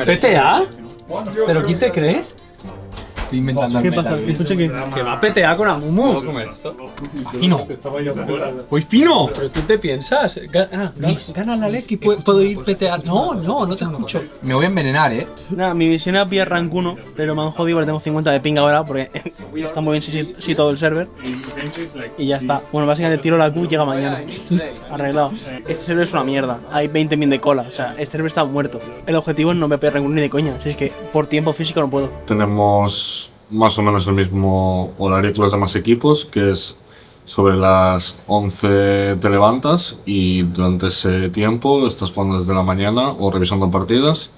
¿PTA? ¿Pero quién te crees? Estoy inventando. ¿Qué pasa? Escucha que... Que va a PTA con Amumu. Pino. Pues Pino. ¿Pero tú te piensas? Gana la Leki, puedo ir PTA. No te escucho. Me voy a envenenar, Nada, mi misión era pillar rank 1, pero me han jodido porque tengo 50 de ping ahora porque está muy bien situado el server. Y ya está. Bueno, básicamente tiro la Q y llega mañana. Arreglado. Este server es una mierda. Hay 20.000 de cola. O sea, este server está muerto. El objetivo es no me pillar rank 1 ni de coña. Así es que por tiempo físico no puedo. Tenemos más o menos el mismo horario que los demás equipos, que es sobre las 11 te levantas y durante ese tiempo estás jugando desde la mañana o revisando partidas,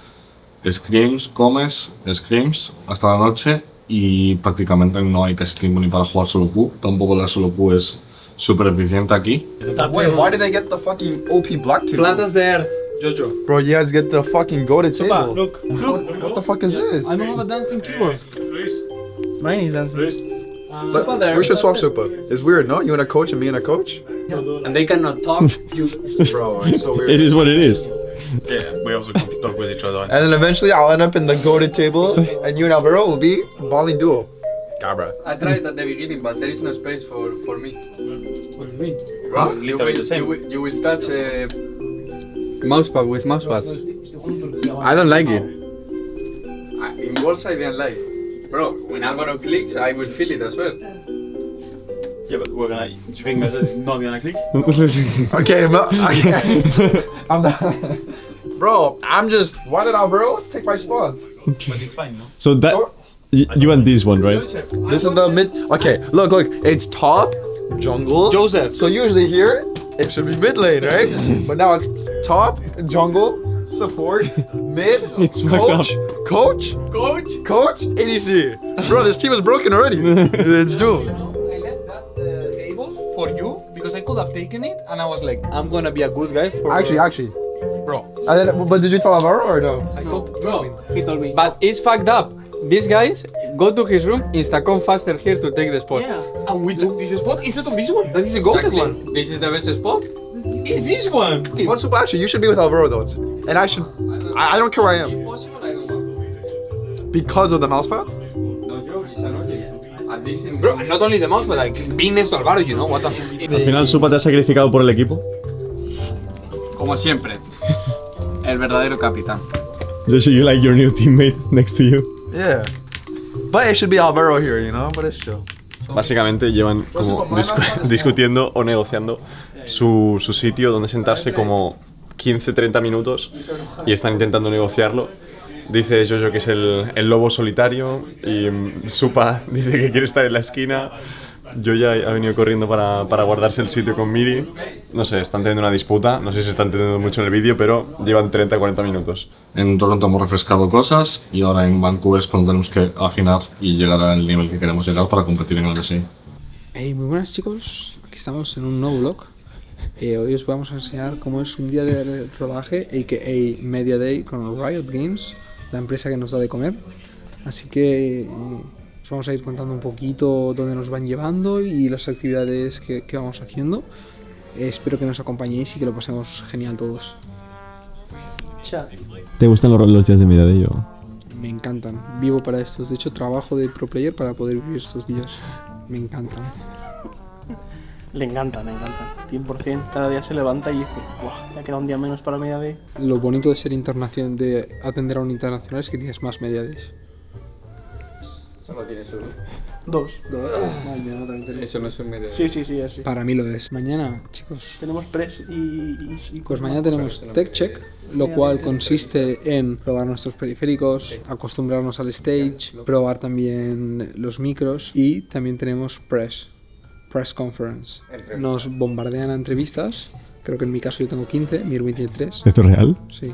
scrims, comes, scrims hasta la noche y prácticamente no hay casi tiempo ni para jugar solo Q. Tampoco la solo Q es súper eficiente aquí. Wait, why did they get the fucking OP black table? Plantas de Earth, Jojo. Bro, you guys get the fucking goated Sopa, table. look. What the fuck is this? I don't have a dancing keyboard. Mine is dancing. But we should swap Super. It's weird, no? You and a coach and me and a coach? And they cannot talk. Bro, it's so weird. It is what it is. Yeah, we also can't talk with each other. And then eventually I'll end up in the goated table and you and Alvaro will be balling duo. Cabra. I tried at the beginning, but there is no space for me. What do you mean? It's literally the same. You will touch mousepad with mousepad. I don't like it. In walls I didn't like. Bro, when Alvaro clicks, I will feel it as well. Yeah, but we're gonna. Do you think this is not gonna click? Okay, I'm done. Bro, I'm just. Why did Alvaro take my spot? But it's fine, no? So that you want this one, right? This is the mid. Okay, look. It's top, jungle. Joseph. So usually here, it should be mid lane, right? But now it's top, jungle, support, mid, It's fucked coach, ADC. Bro, this team is broken already. It's doomed. I left that table for you because I could have taken it and I was like, I'm gonna be a good guy for Actually. bro. But did you tell Alvaro or no? I told bro. He told me. But it's fucked up. These guys go to his room, insta-come faster here to take the spot. Yeah. And we took this spot instead of this one. That is a golden one. This is the best spot. Is this one? What's up? Actually, you should be with Alvaro though. And I should. I don't care where I am. Impossible, I don't want. Because of the mousepad? No joke, it's annoying. And this in Bro, and not only the mouse, but like being next to Alvaro, you know what the. Al final Supa te ha sacrificado por el equipo. Como siempre. El verdadero capitán. Just so you like your new teammate next to you. Yeah. But it should be Alvaro here, you know? But it's chill. Básicamente llevan como discutiendo o negociando su sitio donde sentarse como 15-30 minutos y están intentando negociarlo. Dice Jojo que es el lobo solitario y Supa dice que quiere estar en la esquina. Joya ha venido corriendo para guardarse el sitio con Miri. No sé, están teniendo una disputa, no sé si se está entendiendo mucho en el vídeo, pero llevan 30-40 minutos. En Toronto hemos refrescado cosas y ahora en Vancouver es cuando tenemos que afinar y llegar al nivel que queremos llegar para competir en el DSI. Hey, muy buenas chicos, aquí estamos en un nuevo vlog. Hoy os vamos a enseñar cómo es un día de rodaje, a.k.a. Media Day con Riot Games, la empresa que nos da de comer. Así que os vamos a ir contando un poquito dónde nos van llevando y las actividades que vamos haciendo. Espero que nos acompañéis y que lo pasemos genial todos. ¿Te gustan los días de Media Day? Me encantan, vivo para estos. De hecho, trabajo de pro player para poder vivir estos días. Me encantan. Le encanta, 100%. Cada día se levanta y dice, ¡buah! Ya queda un día menos para Media Day. Lo bonito de ser internacional, de atender a un internacional, es que tienes más Media Days. Solo tienes uno. Dos. Ay, no, también tenemos. Eso no es un medio. Sí, así. Para mí lo es. Mañana, chicos, Tenemos press y pues mañana tenemos Tech Check, lo cual consiste en probar nuestros periféricos, acostumbrarnos al stage, probar también los micros y también tenemos Press Conference. Nos bombardean a entrevistas, creo que en mi caso yo tengo 15, Mir 23, ¿Esto es real? sí.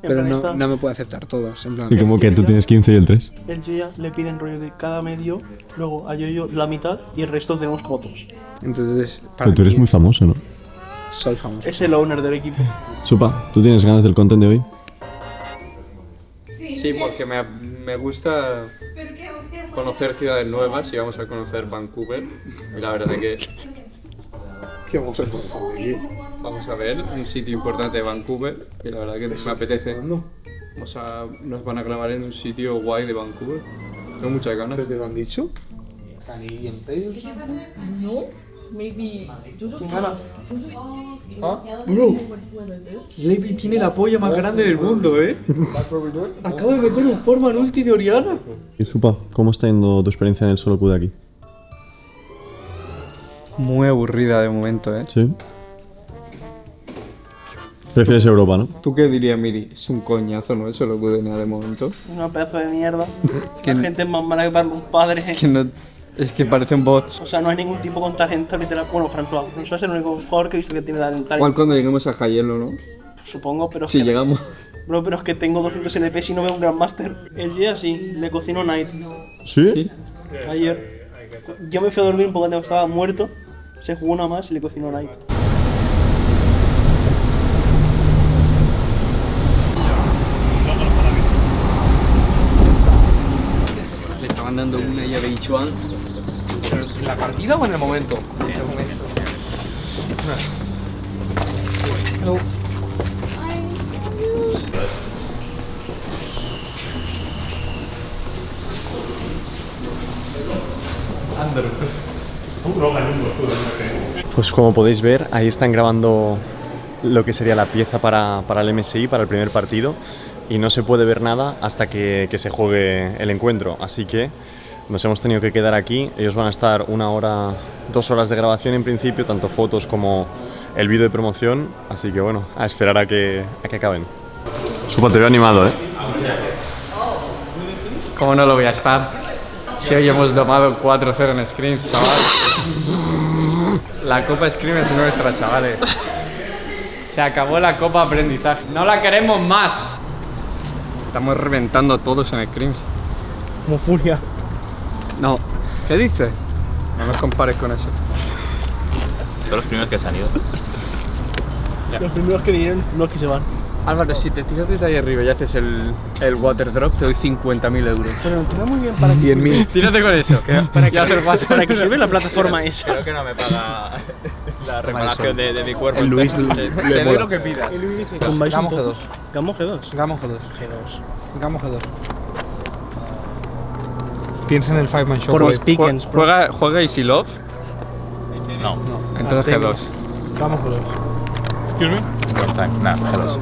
Pero no me puede aceptar todos, en plan. Y como que tú tienes 15 y el 3. El Yoya le piden rollo de cada medio, luego a Yoyo la mitad y el resto tenemos como dos. Entonces, para Pero tú eres mí, muy famoso, ¿no? soy famoso. Es el owner del equipo. Supa, ¿tú tienes ganas del content de hoy? Sí, porque me gusta conocer ciudades nuevas y vamos a conocer Vancouver. Y la verdad que vamos a ver un sitio importante de Vancouver y la verdad que me apetece O sea, nos van a grabar en un sitio guay de Vancouver. Tengo muchas ganas. ¿Pero te lo han dicho? Levi tiene la polla más grande del mundo, ¿eh? Acabo de meter un forma en ulti de Oriana. Y Supa, ¿cómo está yendo tu experiencia en el solo queue de aquí? Muy aburrida de momento, ¿eh? Sí. Prefieres Europa, ¿no? ¿Tú qué dirías, Miri? Es un coñazo, ¿no? Eso lo pude de momento. Una pedazo de mierda. Que La no- gente es más mala que para los padres. Es que no... Es que parecen bots. O sea, no hay ningún tipo con talento literal. Bueno, François. François es el único jugador que he visto que tiene talento. Igual cuando lleguemos a Hielo, ¿no? Supongo, pero es Si que... llegamos. Bro, pero es que tengo 200 LPs y no veo un Grandmaster. El día sí, le cocino Knight. ¿Sí? Ayer. Yo me fui a dormir un poco antes, estaba muerto. Se jugó una más y le cocinó Knight. Le estaban dando una llave de Ichuan. ¿En la partida o en el momento? En el momento. Pues como podéis ver, ahí están grabando lo que sería la pieza para el MSI, para el primer partido, y no se puede ver nada hasta que se juegue el encuentro, así que nos hemos tenido que quedar aquí. Ellos van a estar 1 hora, 2 horas de grabación en principio, tanto fotos como el vídeo de promoción, así que bueno, a esperar a que acaben. Supa, te veo animado, ¿eh? ¿Cómo no lo voy a estar? Si hoy hemos domado 4-0 en Screams, chaval. La Copa Scream es nuestra, chavales. Se acabó la Copa Aprendizaje. ¡No la queremos más! Estamos reventando a todos en Screams. Como furia. No. ¿Qué dices? No nos compares con eso. Son los primeros que se han ido. Los primeros que vinieron, los que se van. Álvaro, si te tiras desde ahí arriba y haces el water drop, te doy 50.000 euros. Pero entiendo muy bien para qué sirve. Tírate con eso. ¿Para qué sirve la plataforma esa? Creo que no me paga la reparación de mi cuerpo. El Luis Te doy lo que pidas. Combáis un Gamo poco. G2. Gamo G2. Gamo G2. G2. Gamo G2. Piensa en el 5-man show. Por los pickens, bro. Juega Easy Love. No. Entonces G2. Gamo G2. One time. Nah, G2.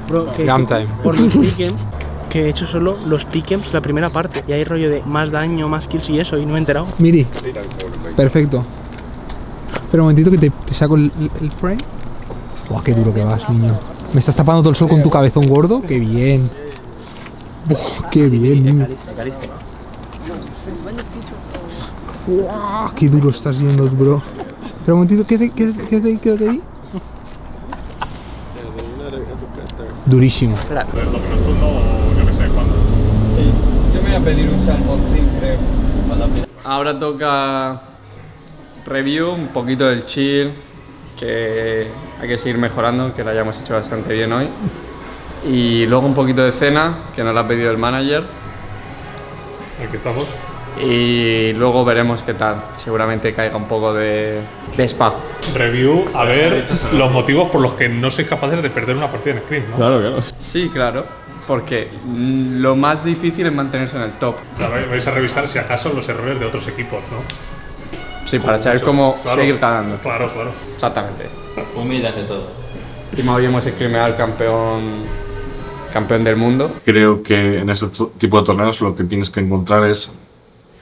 Bro, que Gam time. por los pickens, que he hecho solo los pickens la primera parte. Y hay rollo de más daño, más kills y eso, y no me he enterado. Miri. Perfecto. Pero un momentito que te saco el frame. Buah, qué duro que vas, niño. Me estás tapando todo el sol con tu cabezón gordo. Qué bien. Buah, qué bien, niño. Buah, qué duro estás yendo, bro. Pero un momentito, quédate ahí. Durísimo. Yo me voy a pedir un salmoncín, creo. Ahora toca review, un poquito del chill, que hay que seguir mejorando, que lo hayamos hecho bastante bien hoy. Y luego un poquito de cena, que nos la ha pedido el manager. Aquí estamos. Y luego veremos qué tal. Seguramente caiga un poco de spa. Review, a ver los motivos por los que no sois capaces de perder una partida en Scream, ¿no? Claro, claro. Sí, claro. Porque lo más difícil es mantenerse en el top. O sea, vais a revisar si acaso los errores de otros equipos, ¿no? Sí, para saber cómo Claro, seguir ganando. Claro, claro. Exactamente. Humilde ante todo. Encima hoy hemos screameado al campeón del mundo. Creo que en este tipo de torneos lo que tienes que encontrar es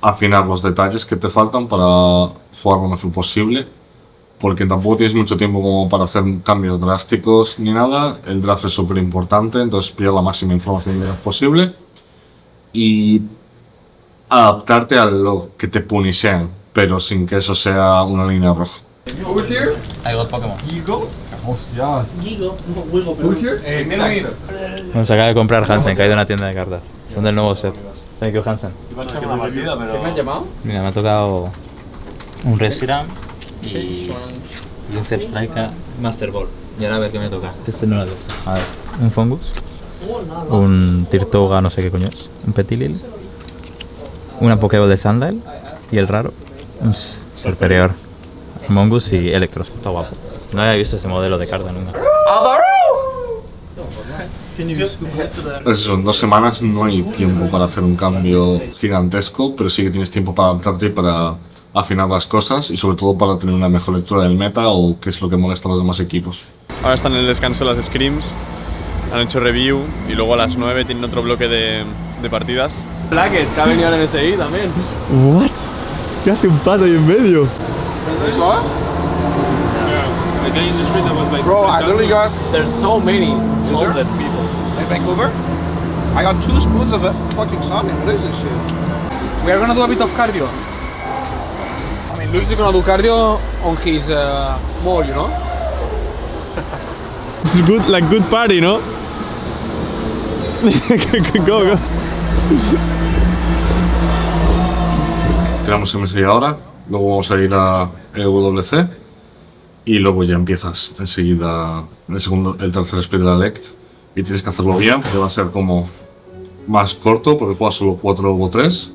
afinar los detalles que te faltan para jugar lo mejor posible, porque tampoco tienes mucho tiempo como para hacer cambios drásticos ni nada. El draft es súper importante, entonces pillar la máxima información del draft posible y adaptarte a lo que te punishean, pero sin que eso sea una línea roja. Who's here? I got Pokémon. Gigo? Hostias. Gigo, no, Wigo, pero... Who's here? Nos acaba de comprar Hansen, que ha ido a una tienda de cartas. Son del nuevo set. Thank you, Hansen. ¿Qué me has llamado? Mira, me ha tocado un Reshiram y un Zepstrika Master Ball. Y ahora a ver qué me toca. Este no lo tengo. A ver, un Fungus, un Tirtoga, no sé qué coño es, un Petilil, una Pokéball de Sandile y el raro, un Serperior, Mongoose y Electros. Está guapo. No había visto ese modelo de carta nunca. Pues eso, en 2 semanas no hay tiempo para hacer un cambio gigantesco, pero sí que tienes tiempo para adaptarte y para afinar las cosas y sobre todo para tener una mejor lectura del meta o qué es lo que molesta a los demás equipos. Ahora están en el descanso las scrims, han hecho review y luego a las 9 tienen otro bloque de partidas. Blackett, que ha venido al MSI también. ¿What? ¿Qué hace un pato ahí en medio? Bro, I literally got There's so many Is there? homeless people. in Vancouver. I got 2 spoons of fucking salmon. What is this shit? We are gonna do a bit of cardio. I mean, Luis is gonna do cardio on his mall, you know? It's good, like good party, ¿no? Go. Tenemos MSI ahora, luego vamos a ir a EWC y luego ya empiezas enseguida el tercer split de la LEC y tienes que hacerlo bien porque va a ser como más corto porque juegas solo 4 o 3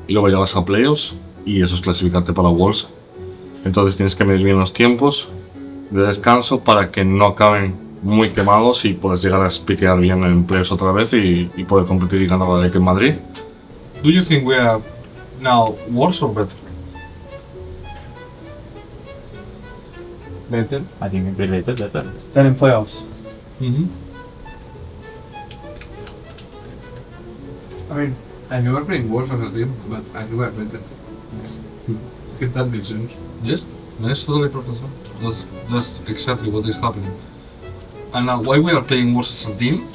y luego ya vas a playoffs y eso es clasificarte para Worlds. Entonces tienes que medir bien los tiempos de descanso para que no acaben muy quemados y puedes llegar a piquear bien en playoffs otra vez y poder competir y ganar la LEC en Madrid. Do you think we are now worse or better? Better. I think better. Then in playoffs. I mean, I never playing worse on a team, but I knew I better. If that makes sense. Yes, that's totally professional. That's exactly what is happening. And now why we are playing worse as a team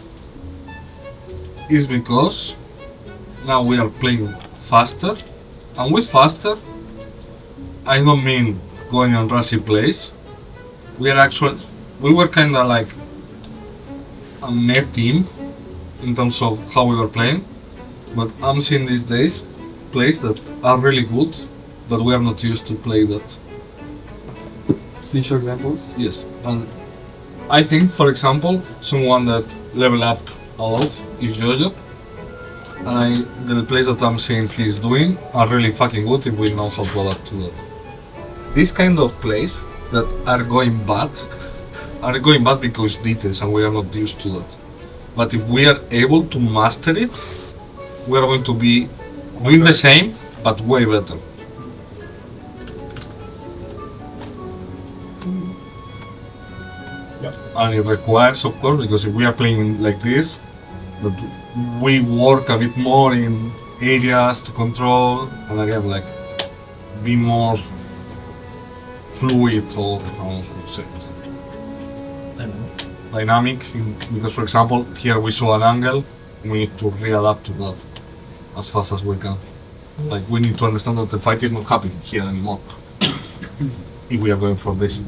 is because now we are playing faster. And with faster, I don't mean going on rushy plays. We were kinda like a net team in terms of how we were playing. But I'm seeing these days plays that are really good, but we are not used to play that. Please show examples. Yes, and I think, for example, someone that level up a lot is Jojo. And the plays that I'm seeing he's doing are really fucking good if we know how to adapt to that. These kind of plays that are going bad because details and we are not used to that. But if we are able to master it, we are going to be doing the same, but way better. And it requires, of course, because if we are playing like this, that we work a bit more in areas to control, and again, like, be more fluid or how to say it. Dynamic, because for example, here we saw an angle, we need to readapt to that as fast as we can. Like, we need to understand that the fight is not happening here anymore if we are going for this.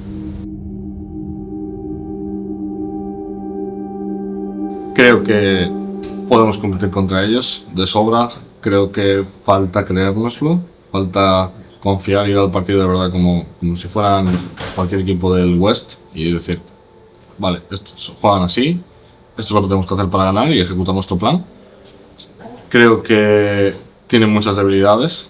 Creo que podemos competir contra ellos de sobra, creo que falta creérnoslo, falta confiar y ir al partido de verdad como si fueran cualquier equipo del West y decir, vale, estos juegan así, esto es lo que tenemos que hacer para ganar y ejecutar nuestro plan. Creo que tienen muchas debilidades,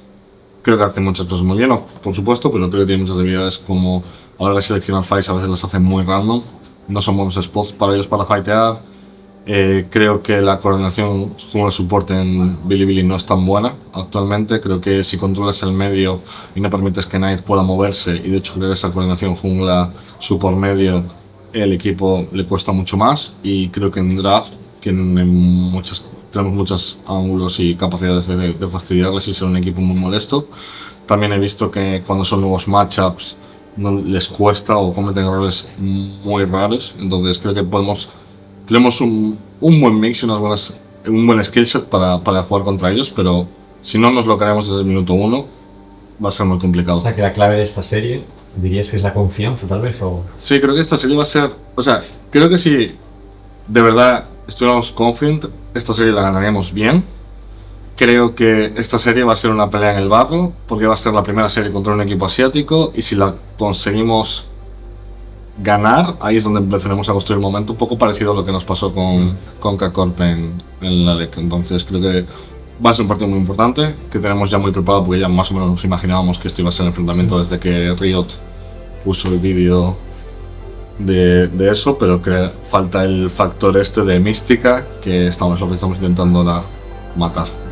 creo que hacen muchas cosas muy bien, por supuesto, pero creo que tienen muchas debilidades como a la hora de seleccionar fights a veces las hacen muy random, no son buenos spots para ellos para fightear. Creo que la coordinación jungla support en Bilibili no es tan buena actualmente. Creo que si controlas el medio y no permites que Knight pueda moverse y de hecho crear esa coordinación jungla support medio, el equipo le cuesta mucho más. Y creo que en draft tenemos muchos ángulos y capacidades de fastidiarles y ser un equipo muy molesto. También he visto que cuando son nuevos matchups no les cuesta o cometen errores muy raros. Entonces creo que tenemos un buen mix y un buen skillset para jugar contra ellos, pero si no nos lo creemos desde el minuto 1, va a ser muy complicado. O sea, que la clave de esta serie, ¿dirías que es la confianza, tal vez? O... Sí, creo que esta serie va a ser... O sea, creo que si de verdad estuviéramos confident, esta serie la ganaríamos bien. Creo que esta serie va a ser una pelea en el barro, porque va a ser la primera serie contra un equipo asiático, y si la conseguimos ganar, ahí es donde empezaremos a construir un momento un poco parecido a lo que nos pasó con K-Corp en la LEC. Entonces creo que va a ser un partido muy importante, que tenemos ya muy preparado porque ya más o menos nos imaginábamos que esto iba a ser el enfrentamiento desde que Riot puso el vídeo de eso, pero que falta el factor este de mística que lo que estamos intentando ahora matar.